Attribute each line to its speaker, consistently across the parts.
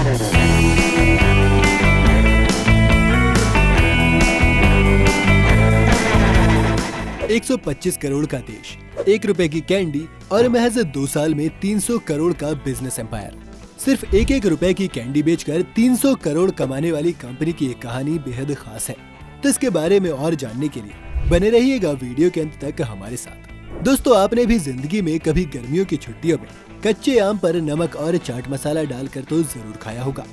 Speaker 1: 125 करोड़ का देश, 1 रुपए की कैंडी और महज 2 साल में 300 करोड़ का बिजनेस एम्पायर। सिर्फ 1-1 रुपए की कैंडी बेचकर 300 करोड़ कमाने वाली कंपनी की एक कहानी बेहद खास है। तो इसके बारे में और जानने के लिए बने रहिएगा वीडियो के अंत तक हमारे साथ। दोस्तों, आपने भी जिंदगी में कभी गर्मियों की छुट्टियों में कच्चे आम पर नमक और चाट मसाला डालकर तो जरूर खाया होगा,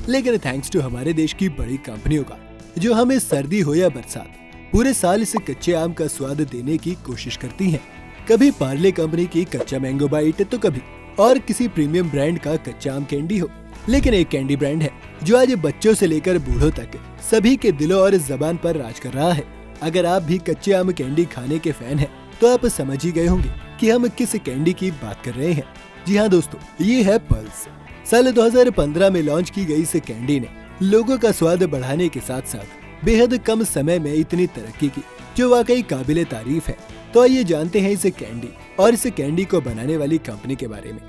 Speaker 1: लेकिन थैंक्स टू हमारे देश की बड़ी कंपनियों का, जो हमें सर्दी हो या बरसात पूरे साल इस कच्चे आम का स्वाद देने की कोशिश करती हैं। कभी पार्ले कंपनी की कच्चा मैंगो बाइट, तो कभी और किसी प्रीमियम ब्रांड का कच्चा आम कैंडी हो। लेकिन एक कैंडी ब्रांड है जो आज बच्चों से लेकर बूढ़ों तक सभी के दिलों और जबान पर राज कर रहा है। अगर आप भी कच्चे आम कैंडी खाने के फैन हैं, तो आप समझ ही गए होंगे कि हम किस कैंडी की बात कर रहे हैं। जी हाँ दोस्तों, ये है पल्स। साल 2015 में लॉन्च की गई इस कैंडी ने लोगों का स्वाद बढ़ाने के साथ साथ बेहद कम समय में इतनी तरक्की की, जो वाकई काबिले तारीफ है। तो आइए जानते हैं इस कैंडी और इस कैंडी को बनाने वाली कंपनी के बारे में।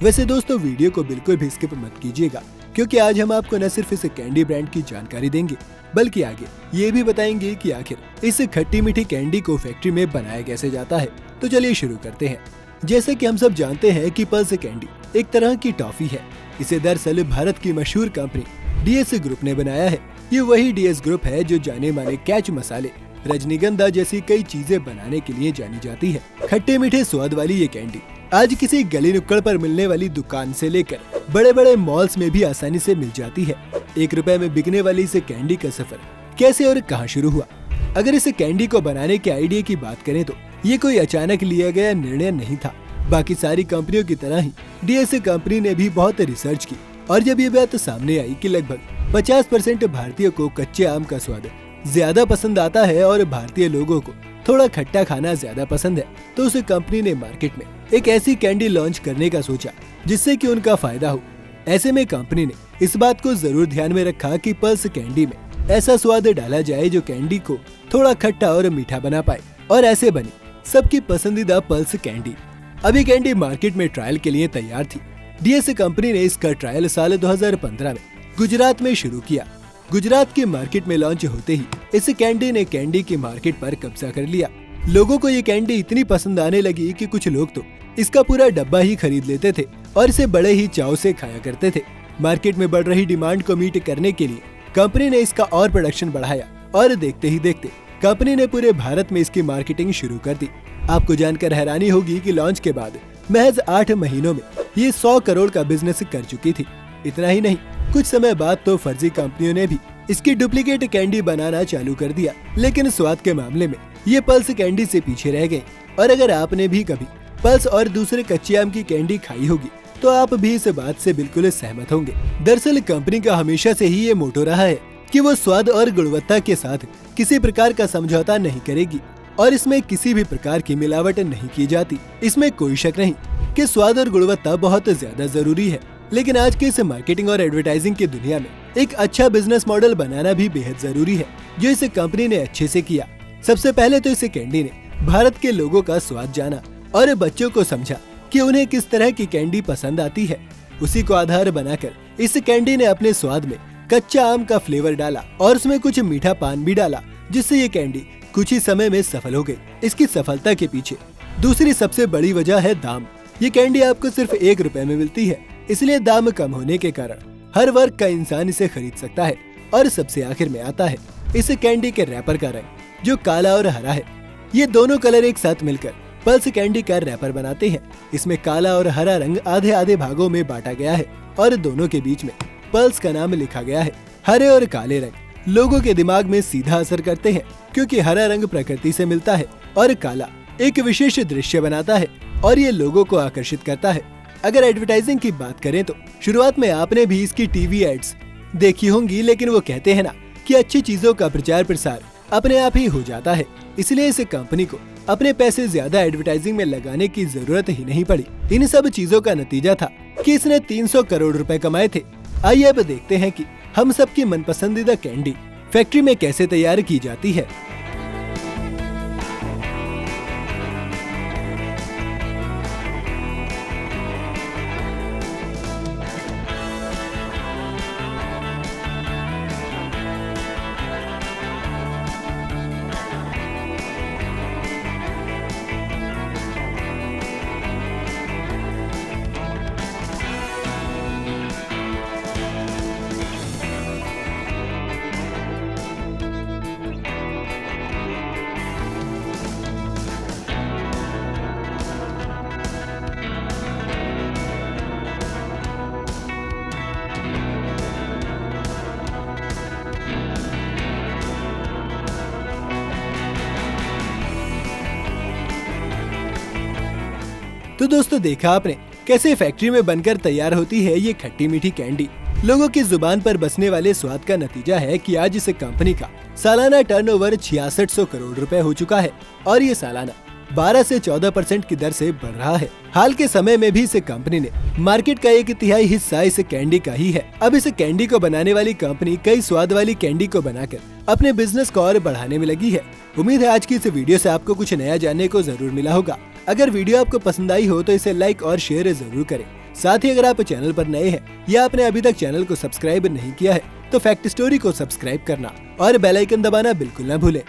Speaker 1: वैसे दोस्तों, वीडियो को बिल्कुल भी स्किप मत कीजिएगा, क्योंकि आज हम आपको न सिर्फ इस कैंडी ब्रांड की जानकारी देंगे, बल्कि आगे ये भी बताएंगे कि आखिर इस खट्टी मीठी कैंडी को फैक्ट्री में बनाया कैसे जाता है। तो चलिए शुरू करते हैं। जैसे कि हम सब जानते हैं कि पल्स कैंडी एक तरह की टॉफी है। इसे दरअसल भारत की मशहूर कंपनी डीएस ग्रुप ने बनाया है। ये वही डीएस ग्रुप है जो जाने माने कैच मसाले, रजनीगंधा जैसी कई चीजें बनाने के लिए जानी जाती है। खट्टे मीठे स्वाद वाली ये कैंडी आज किसी गली नुक्कड़ पर मिलने वाली दुकान से लेकर बड़े बड़े मॉल्स में भी आसानी से मिल जाती है। 1 रुपए में बिकने वाली इस कैंडी का सफर कैसे और कहां शुरू हुआ? अगर इस कैंडी को बनाने के आइडिया की बात करें तो ये कोई अचानक लिया गया निर्णय नहीं था। बाकी सारी कंपनियों की तरह ही डीएस कंपनी ने भी बहुत रिसर्च की, और जब ये बात सामने आई कि लगभग 50% भारतीयों को कच्चे आम का स्वाद ज्यादा पसंद आता है और भारतीय लोगों को थोड़ा खट्टा खाना ज्यादा पसंद है, तो उस कंपनी ने मार्केट में एक ऐसी कैंडी लॉन्च करने का सोचा जिससे कि उनका फायदा हो। ऐसे में कंपनी ने इस बात को जरूर ध्यान में रखा कि पल्स कैंडी में ऐसा स्वाद डाला जाए जो कैंडी को थोड़ा खट्टा और मीठा बना पाए, और ऐसे बनी सबकी पसंदीदा पल्स कैंडी। अभी कैंडी मार्केट में ट्रायल के लिए तैयार थी। डीएस कंपनी ने इसका ट्रायल साल 2015 में गुजरात में शुरू किया। गुजरात की मार्केट में लॉन्च होते ही इस कैंडी ने कैंडी की मार्केट पर कब्जा कर लिया। लोगों को ये कैंडी इतनी पसंद आने लगी कि कुछ लोग तो इसका पूरा डब्बा ही खरीद लेते थे और इसे बड़े ही चाव से खाया करते थे। मार्केट में बढ़ रही डिमांड को मीट करने के लिए कंपनी ने इसका और प्रोडक्शन बढ़ाया, और देखते ही देखते कंपनी ने पूरे भारत में इसकी मार्केटिंग शुरू कर दी। आपको जानकर हैरानी होगी कि लॉन्च के बाद महज 8 महीनों में ये 100 करोड़ का बिजनेस कर चुकी थी। इतना ही नहीं, कुछ समय बाद तो फर्जी कंपनियों ने भी इसकी डुप्लीकेट कैंडी बनाना चालू कर दिया, लेकिन स्वाद के मामले में ये पल्स कैंडी से पीछे रह गई। और अगर आपने भी कभी पल्स और दूसरे कच्चे आम की कैंडी खाई होगी, तो आप भी इस बात से बिल्कुल सहमत होंगे। दरअसल कंपनी का हमेशा से ही ये मोटो रहा है कि वो स्वाद और गुणवत्ता के साथ किसी प्रकार का समझौता नहीं करेगी, और इसमें किसी भी प्रकार की मिलावट नहीं की जाती। इसमें कोई शक नहीं कि स्वाद और गुणवत्ता बहुत ज्यादा जरूरी है, लेकिन आज के इस मार्केटिंग और एडवर्टाइजिंग की दुनिया में एक अच्छा बिजनेस मॉडल बनाना भी बेहद जरूरी है, जो इस कंपनी ने अच्छे से किया। सबसे पहले तो इस कैंडी ने भारत के लोगों का स्वाद जाना और बच्चों को समझा कि उन्हें किस तरह की कैंडी पसंद आती है। उसी को आधार बनाकर इस कैंडी ने अपने स्वाद में कच्चा आम का फ्लेवर डाला और उसमें कुछ मीठा पान भी डाला, जिससे ये कैंडी कुछ ही समय में सफल हो गई। इसकी सफलता के पीछे दूसरी सबसे बड़ी वजह है दाम। ये कैंडी आपको सिर्फ 1 रुपए में मिलती है, इसलिए दाम कम होने के कारण हर वर्ग का इंसान इसे खरीद सकता है। और सबसे आखिर में आता है इस कैंडी के रैपर का रंग, जो काला और हरा है। ये दोनों कलर एक साथ मिलकर पल्स कैंडी का रैपर बनाते हैं। इसमें काला और हरा रंग आधे आधे भागों में बांटा गया है, और दोनों के बीच में पल्स का नाम लिखा गया है। हरे और काले रंग लोगों के दिमाग में सीधा असर करते हैं, क्योंकि हरा रंग प्रकृति से मिलता है और काला एक विशेष दृश्य बनाता है, और ये लोगों को आकर्षित करता है। अगर एडवर्टाइजिंग की बात करें तो शुरुआत में आपने भी इसकी टीवी एड्स देखी होंगी, लेकिन वो कहते हैं ना कि अच्छी चीजों का प्रचार प्रसार अपने आप ही हो जाता है। इसलिए इस कंपनी को अपने पैसे ज्यादा एडवर्टाइजिंग में लगाने की जरूरत ही नहीं पड़ी। इन सब चीजों का नतीजा था कि इसने 300 करोड़ रुपए कमाए थे। आइए अब देखते हैं कि हम सबकी मनपसंदीदा कैंडी फैक्ट्री में कैसे तैयार की जाती है। तो दोस्तों देखा आपने कैसे फैक्ट्री में बनकर तैयार होती है ये खट्टी मीठी कैंडी। लोगों की जुबान पर बसने वाले स्वाद का नतीजा है कि आज इस कंपनी का सालाना टर्नओवर 6600 करोड़ रुपए हो चुका है और ये सालाना 12 से 14% की दर से बढ़ रहा है। हाल के समय में भी इस कंपनी ने मार्केट का 1/3 हिस्सा इस कैंडी का ही है। अब इस कैंडी को बनाने वाली कंपनी कई स्वाद वाली कैंडी को बनाकर अपने बिजनेस को और बढ़ाने में लगी है। उम्मीद है आज की इस वीडियो से आपको कुछ नया जानने को जरूर मिला होगा। अगर वीडियो आपको पसंद आई हो तो इसे लाइक और शेयर जरूर करें। साथ ही अगर आप चैनल पर नए हैं या आपने अभी तक चैनल को सब्सक्राइब नहीं किया है तो फैक्ट स्टोरी को सब्सक्राइब करना और बेल आइकन दबाना बिल्कुल न भूलें।